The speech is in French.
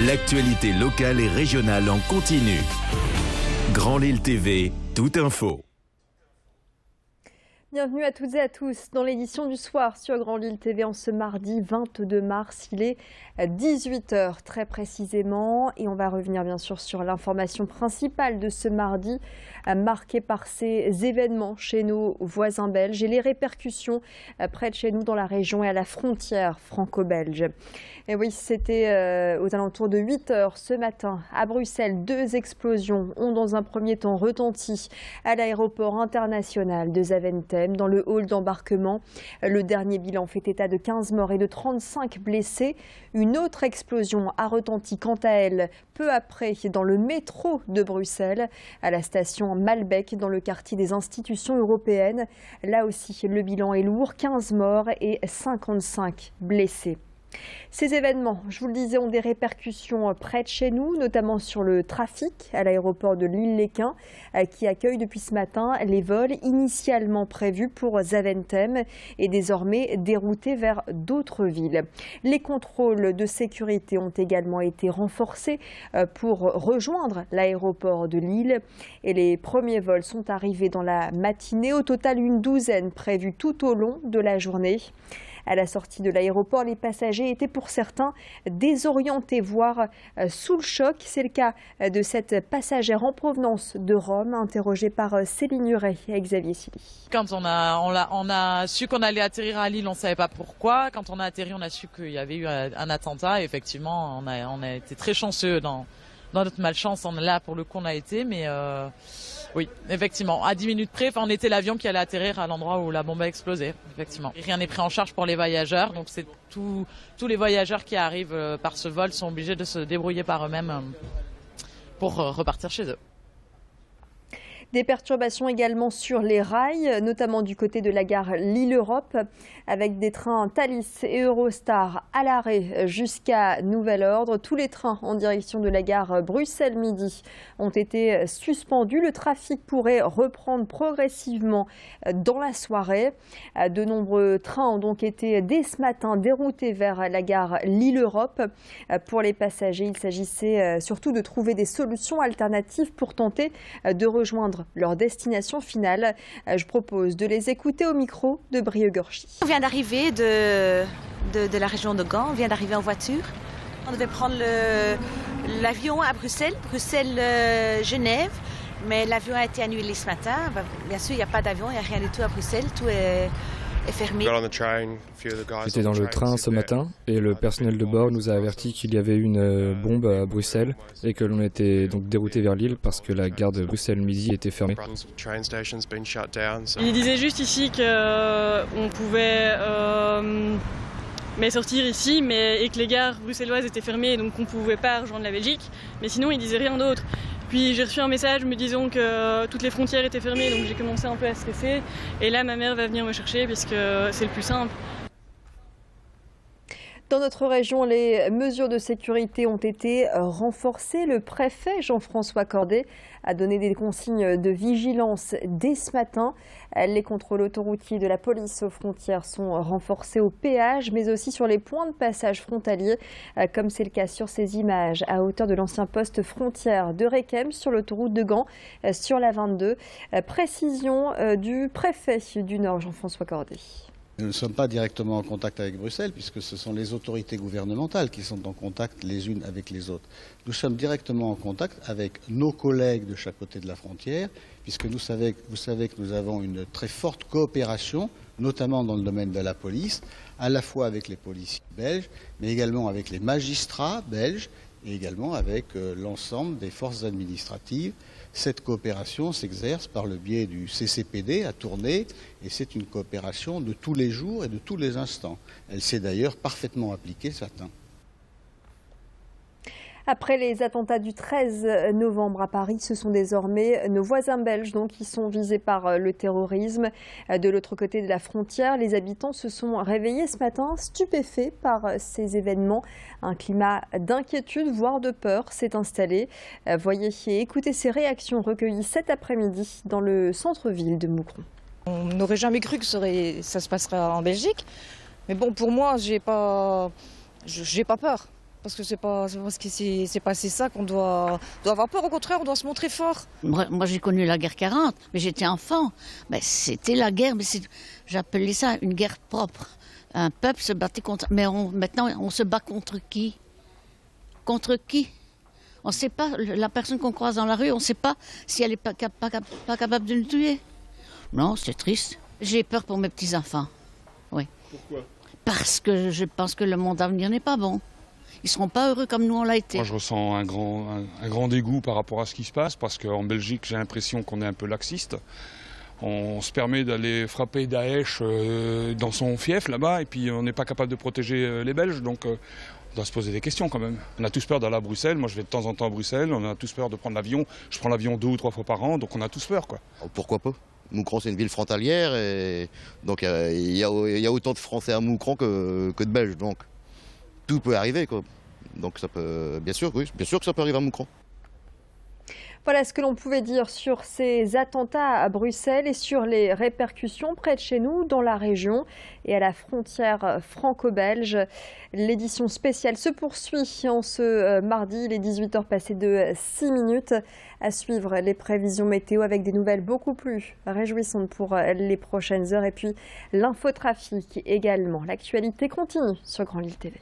L'actualité locale et régionale en continu. Grand Lille TV, toute info. Bienvenue à toutes et à tous dans l'édition du soir sur Grand Lille TV en ce mardi 22 mars. Il est 18h très précisément et on va revenir bien sûr sur l'information principale de ce mardi marquée par ces événements chez nos voisins belges et les répercussions près de chez nous dans la région et à la frontière franco-belge. Et oui, c'était aux alentours de 8h ce matin à Bruxelles. 2 explosions ont dans un premier temps retenti à l'aéroport international de Zaventem, dans le hall d'embarquement. Le dernier bilan fait état de 15 morts et de 35 blessés. Une autre explosion a retenti quant à elle peu après dans le métro de Bruxelles, à la station Malbec, dans le quartier des institutions européennes. Là aussi, le bilan est lourd, 15 morts et 55 blessés. Ces événements, je vous le disais, ont des répercussions près de chez nous, notamment sur le trafic à l'aéroport de Lille-Léquin, qui accueille depuis ce matin les vols initialement prévus pour Zaventem et désormais déroutés vers d'autres villes. Les contrôles de sécurité ont également été renforcés pour rejoindre l'aéroport de Lille et les premiers vols sont arrivés dans la matinée. Au total, une douzaine prévus tout au long de la journée. À la sortie de l'aéroport, les passagers étaient pour certains désorientés, voire sous le choc. C'est le cas de cette passagère en provenance de Rome, interrogée par Céline Huret et Xavier Silly. Quand on a su qu'on allait atterrir à Lille, on ne savait pas pourquoi. Quand on a atterri, on a su qu'il y avait eu un attentat. Et effectivement, on a été très chanceux dans notre malchance. Là, pour le coup, on a été, mais... Oui, effectivement. À 10 minutes près, on était l'avion qui allait atterrir à l'endroit où la bombe a explosé. Effectivement. Rien n'est pris en charge pour les voyageurs. Donc c'est tous les voyageurs qui arrivent par ce vol sont obligés de se débrouiller par eux-mêmes pour repartir chez eux. Des perturbations également sur les rails, notamment du côté de la gare Lille-Europe, avec des trains Thalys et Eurostar à l'arrêt jusqu'à nouvel ordre. Tous les trains en direction de la gare Bruxelles-Midi ont été suspendus. Le trafic pourrait reprendre progressivement dans la soirée. De nombreux trains ont donc été dès ce matin déroutés vers la gare Lille-Europe. Pour les passagers, il s'agissait surtout de trouver des solutions alternatives pour tenter de rejoindre leur destination finale. Je propose de les écouter au micro de Brieux-Gorchy. On vient d'arriver de la région de Gand, on vient d'arriver en voiture. On devait prendre l'avion à Bruxelles, Bruxelles-Genève, mais l'avion a été annulé ce matin. Bien sûr, il n'y a pas d'avion, il n'y a rien du tout à Bruxelles, tout est fermé. J'étais dans le train ce matin et le personnel de bord nous a averti qu'il y avait une bombe à Bruxelles et que l'on était donc dérouté vers Lille parce que la gare de Bruxelles-Midi était fermée. Il disait juste ici qu'on pouvait sortir ici et que les gares bruxelloises étaient fermées, donc qu'on ne pouvait pas rejoindre la Belgique. Mais sinon, il disait rien d'autre. Puis j'ai reçu un message me disant que toutes les frontières étaient fermées, donc j'ai commencé un peu à stresser. Et là, ma mère va venir me chercher puisque c'est le plus simple. Dans notre région, les mesures de sécurité ont été renforcées. Le préfet Jean-François Cordet a donné des consignes de vigilance dès ce matin. Les contrôles autoroutiers de la police aux frontières sont renforcés au péage, mais aussi sur les points de passage frontaliers, comme c'est le cas sur ces images à hauteur de l'ancien poste frontière de Requem sur l'autoroute de Gand, sur la 22. Précision du préfet du Nord, Jean-François Cordet. Nous ne sommes pas directement en contact avec Bruxelles puisque ce sont les autorités gouvernementales qui sont en contact les unes avec les autres. Nous sommes directement en contact avec nos collègues de chaque côté de la frontière puisque vous savez que nous avons une très forte coopération, notamment dans le domaine de la police, à la fois avec les policiers belges, mais également avec les magistrats belges et également avec l'ensemble des forces administratives. Cette coopération s'exerce par le biais du CCPD à Tournai et c'est une coopération de tous les jours et de tous les instants. Elle s'est d'ailleurs parfaitement appliquée ce matin. Après les attentats du 13 novembre à Paris, ce sont désormais nos voisins belges qui sont visés par le terrorisme. De l'autre côté de la frontière, les habitants se sont réveillés ce matin stupéfaits par ces événements. Un climat d'inquiétude, voire de peur, s'est installé. Voyez et écoutez ces réactions recueillies cet après-midi dans le centre-ville de Moucron. On n'aurait jamais cru que ça se passerait en Belgique. Mais bon, pour moi, j'ai pas peur. Parce que c'est pas parce que c'est passé ça qu'on doit avoir peur. Au contraire, on doit se montrer fort. Moi j'ai connu la guerre 40, mais j'étais enfant. Ben, c'était la guerre, mais j'appelais ça une guerre propre. Un peuple se battait contre... Mais maintenant, on se bat contre qui? Contre qui? On ne sait pas, la personne qu'on croise dans la rue, on ne sait pas si elle n'est pas capable de nous tuer. Non, c'est triste. J'ai peur pour mes petits-enfants. Oui. Pourquoi? Parce que je pense que le monde à venir n'est pas bon. Ils ne seront pas heureux comme nous on l'a été. Moi je ressens un grand dégoût par rapport à ce qui se passe, parce qu'en Belgique j'ai l'impression qu'on est un peu laxiste. On se permet d'aller frapper Daesh dans son fief là-bas, et puis on n'est pas capable de protéger les Belges, donc on doit se poser des questions quand même. On a tous peur d'aller à Bruxelles, moi je vais de temps en temps à Bruxelles, on a tous peur de prendre l'avion. Je prends l'avion 2 ou 3 fois par an, donc on a tous peur, quoi. Pourquoi pas? Moucron, c'est une ville frontalière, et donc il y a autant de Français à Moucron que de Belges, donc tout peut arriver, quoi. Donc ça peut, bien sûr, oui, bien sûr que ça peut arriver à Moucron. Voilà ce que l'on pouvait dire sur ces attentats à Bruxelles et sur les répercussions près de chez nous, dans la région et à la frontière franco-belge. L'édition spéciale se poursuit en ce mardi, il est 18h passé de 6 minutes. À suivre les prévisions météo avec des nouvelles beaucoup plus réjouissantes pour les prochaines heures. Et puis l'infotrafic également. L'actualité continue sur Grand Lille TV.